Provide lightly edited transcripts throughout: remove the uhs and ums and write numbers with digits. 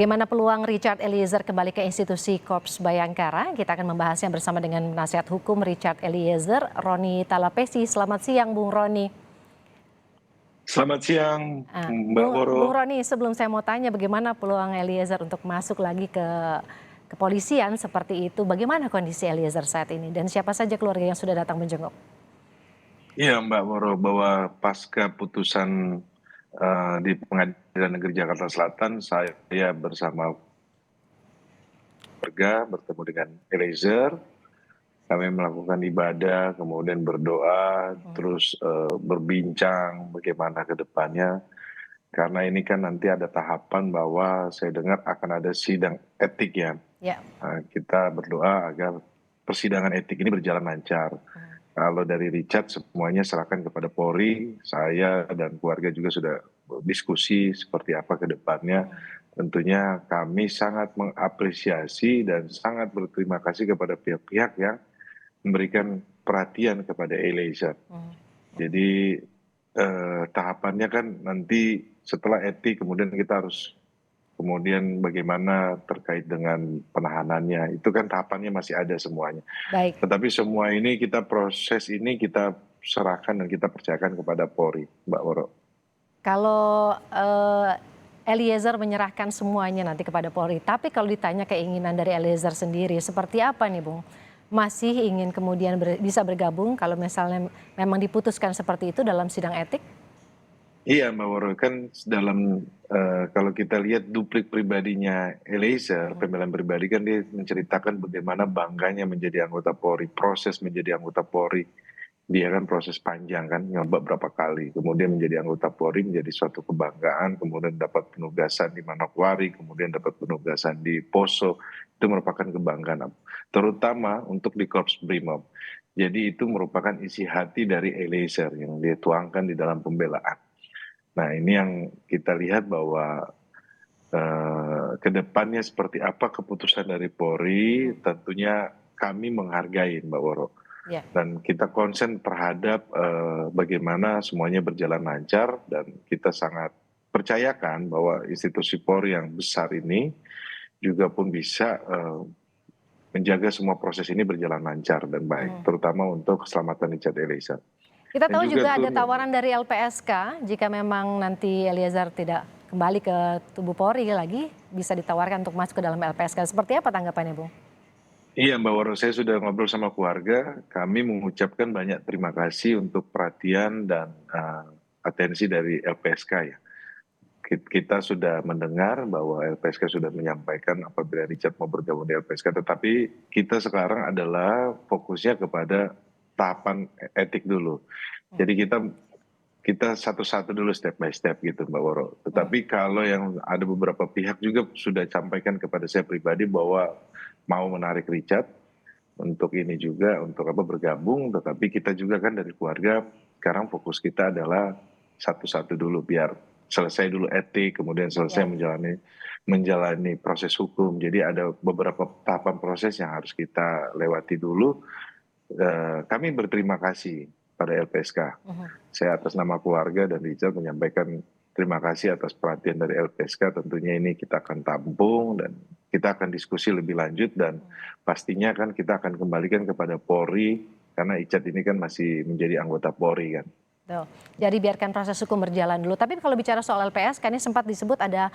Bagaimana peluang Richard Eliezer kembali ke institusi Korps Bayangkara? Kita akan membahasnya bersama dengan penasihat hukum Richard Eliezer, Roni Talapesi. Selamat siang, Bung Roni. Selamat siang, Mbak Bung Woro. Roni, sebelum saya mau tanya bagaimana peluang Eliezer untuk masuk lagi ke kepolisian seperti itu, bagaimana kondisi Eliezer saat ini dan siapa saja keluarga yang sudah datang menjenguk? Iya, Mbak Woro, bahwa pasca putusan di Pengadilan Negeri Jakarta Selatan, saya bersama keluarga bertemu dengan Eliezer. Kami melakukan ibadah, kemudian berdoa, terus berbincang bagaimana ke depannya. Karena ini kan nanti ada tahapan bahwa saya dengar akan ada sidang etik ya. Ya. Kita berdoa agar persidangan etik ini berjalan lancar. Kalau dari Richard semuanya serahkan kepada Polri, saya dan keluarga juga sudah diskusi seperti apa ke depannya. Tentunya kami sangat mengapresiasi dan sangat berterima kasih kepada pihak-pihak yang memberikan perhatian kepada Eliezer. Jadi tahapannya kan nanti setelah etik kemudian kita harus kemudian bagaimana terkait dengan penahanannya, itu kan tahapannya masih ada semuanya. Baik. Tetapi semua ini proses ini kita serahkan dan kita percayakan kepada Polri, Mbak Woro. Kalau Eliezer menyerahkan semuanya nanti kepada Polri, tapi kalau ditanya keinginan dari Eliezer sendiri, seperti apa nih Bung? Masih ingin kemudian bisa bergabung kalau misalnya memang diputuskan seperti itu dalam sidang etik? Iya Mbak Woro, kan dalam kalau kita lihat duplik pribadinya Eliezer, pembelaan pribadi kan dia menceritakan bagaimana bangganya menjadi anggota Polri, proses menjadi anggota Polri. Dia kan proses panjang kan, nyoba berapa kali, kemudian menjadi anggota Polri menjadi suatu kebanggaan, kemudian dapat penugasan di Manokwari, kemudian dapat penugasan di Poso, itu merupakan kebanggaan, terutama untuk di Korps Brimob. Jadi itu merupakan isi hati dari Eliezer yang dia tuangkan di dalam pembelaan. Nah ini yang kita lihat bahwa ke depannya seperti apa keputusan dari Polri, tentunya kami menghargai Mbak Woro. Ya. Dan kita konsen terhadap bagaimana semuanya berjalan lancar dan kita sangat percayakan bahwa institusi Polri yang besar ini juga pun bisa menjaga semua proses ini berjalan lancar dan baik, terutama untuk keselamatan Richard Eliezer. Kita Dan tahu juga ada tuh tawaran dari LPSK jika memang nanti Eliezer tidak kembali ke tubuh Polri lagi, bisa ditawarkan untuk masuk ke dalam LPSK. Seperti apa tanggapannya, Bung? Iya Mbak Waro, saya sudah ngobrol sama keluarga, kami mengucapkan banyak terima kasih untuk perhatian dan atensi dari LPSK ya. Kita sudah mendengar bahwa LPSK sudah menyampaikan apabila Richard mau bergabung di LPSK, tetapi kita sekarang adalah fokusnya kepada tahapan etik dulu. Jadi kita satu-satu dulu step by step gitu Mbak Woro. Tetapi kalau yang ada beberapa pihak juga sudah sampaikan kepada saya pribadi bahwa mau menarik Richard untuk ini juga, untuk bergabung, tetapi kita juga kan dari keluarga sekarang fokus kita adalah satu-satu dulu biar selesai dulu etik, kemudian selesai menjalani proses hukum. Jadi ada beberapa tahapan proses yang harus kita lewati dulu. Kami berterima kasih pada LPSK. Saya atas nama keluarga dan Richard menyampaikan terima kasih atas perhatian dari LPSK. Tentunya ini kita akan tampung dan kita akan diskusi lebih lanjut dan pastinya kan kita akan kembalikan kepada Polri karena Richard ini kan masih menjadi anggota Polri kan. Tuh. Jadi biarkan proses hukum berjalan dulu. Tapi kalau bicara soal LPSK ini sempat disebut ada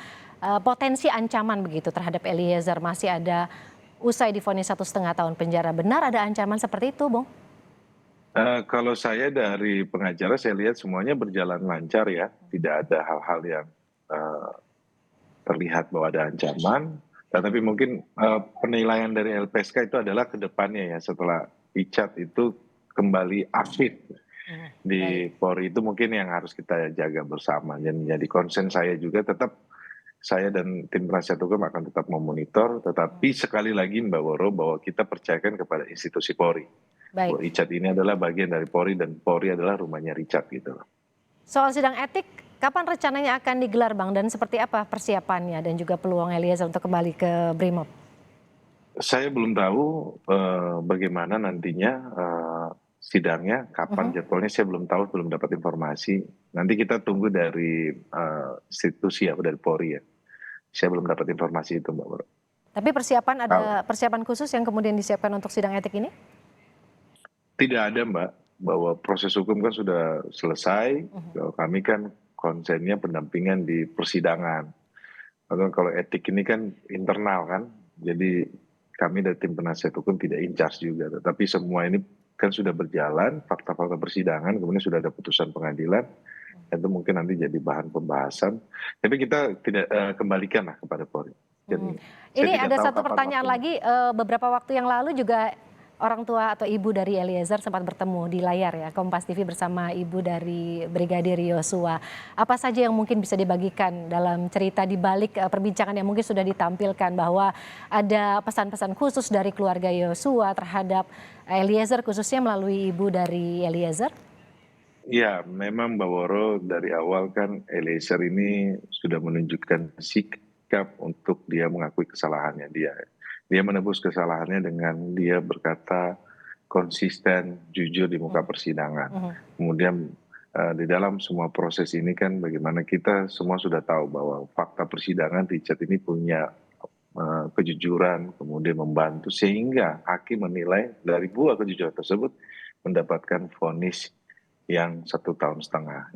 potensi ancaman begitu terhadap Eliezer. Masih ada usai divonis 1,5 tahun penjara. Benar ada ancaman seperti itu, Bung? Kalau saya dari pengacara saya lihat semuanya berjalan lancar ya, tidak ada hal-hal yang terlihat bahwa ada ancaman. Tetapi mungkin penilaian dari LPSK itu adalah ke depannya ya setelah Richard itu kembali aktif di Polri, itu mungkin yang harus kita jaga bersama. Dan jadi concern saya juga tetap saya dan tim penasihat hukum akan tetap memonitor, tetapi sekali lagi Mbak Woro bahwa kita percayakan kepada institusi Polri. Bahwa Baik. Richard ini adalah bagian dari Polri dan Polri adalah rumahnya Richard gitu. Soal sidang etik, kapan rencananya akan digelar, Bang? Dan seperti apa persiapannya dan juga peluang Eliezer untuk kembali ke Brimob? Saya belum tahu bagaimana nantinya sidangnya, kapan jadwalnya saya belum tahu, belum dapat informasi. Nanti kita tunggu dari institusi dari Polri ya. Saya belum dapat informasi itu, Mbak Woro. Tapi persiapan ada Kalau persiapan khusus yang kemudian disiapkan untuk sidang etik ini? tidak ada, Mbak, bahwa proses hukum kan sudah selesai. Kami kan konsennya pendampingan di persidangan. Kalau etik ini kan internal kan, jadi kami dari tim penasihat hukum tidak in charge juga. Tetapi semua ini kan sudah berjalan, fakta-fakta persidangan, kemudian sudah ada putusan pengadilan, itu mungkin nanti jadi bahan pembahasan. Tapi kita tidak kembalikan lah kepada Polri. Jadi saya Ini tidak ada tahu satu kapan pertanyaan waktunya. lagi, beberapa waktu yang lalu juga orang tua atau ibu dari Eliezer sempat bertemu di layar ya, Kompas TV bersama ibu dari Brigadir Yosua. Apa saja yang mungkin bisa dibagikan dalam cerita di balik perbincangan yang mungkin sudah ditampilkan bahwa ada pesan-pesan khusus dari keluarga Yosua terhadap Eliezer khususnya melalui ibu dari Eliezer? Ya, memang Mbak Woro dari awal kan Eliezer ini sudah menunjukkan sikap untuk dia mengakui kesalahannya dia. Dia menebus kesalahannya dengan dia berkata konsisten, jujur di muka persidangan. Kemudian di dalam semua proses ini kan bagaimana kita semua sudah tahu bahwa fakta persidangan Richard ini punya kejujuran, kemudian membantu sehingga hakim menilai dari buah kejujuran tersebut mendapatkan vonis yang 1,5 tahun.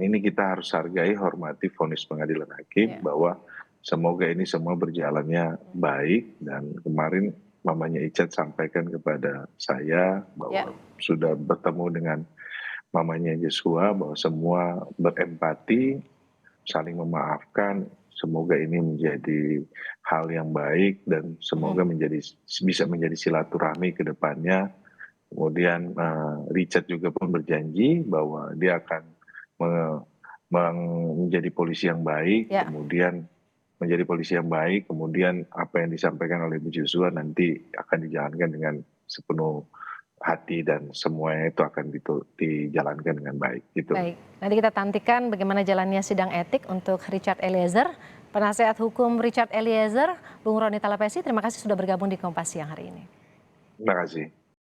Ini kita harus hargai, hormati vonis pengadilan hakim Ya. bahwa semoga ini semua berjalannya baik. Dan kemarin mamanya Icat sampaikan kepada saya Ya. bahwa sudah bertemu dengan mamanya Joshua, bahwa semua berempati, saling memaafkan. Semoga ini menjadi hal yang baik dan semoga bisa menjadi silaturahmi ke depannya. Kemudian Richard juga pun berjanji bahwa dia akan menjadi polisi yang baik, Ya. kemudian menjadi polisi yang baik, kemudian apa yang disampaikan oleh Bu Joshua nanti akan dijalankan dengan sepenuh hati dan semuanya itu akan dijalankan dengan baik. Gitu. Baik, nanti kita nantikan bagaimana jalannya sidang etik untuk Richard Eliezer. Penasehat hukum Richard Eliezer, Bung Roni Talapesi, terima kasih sudah bergabung di Kompas siang hari ini. Terima kasih.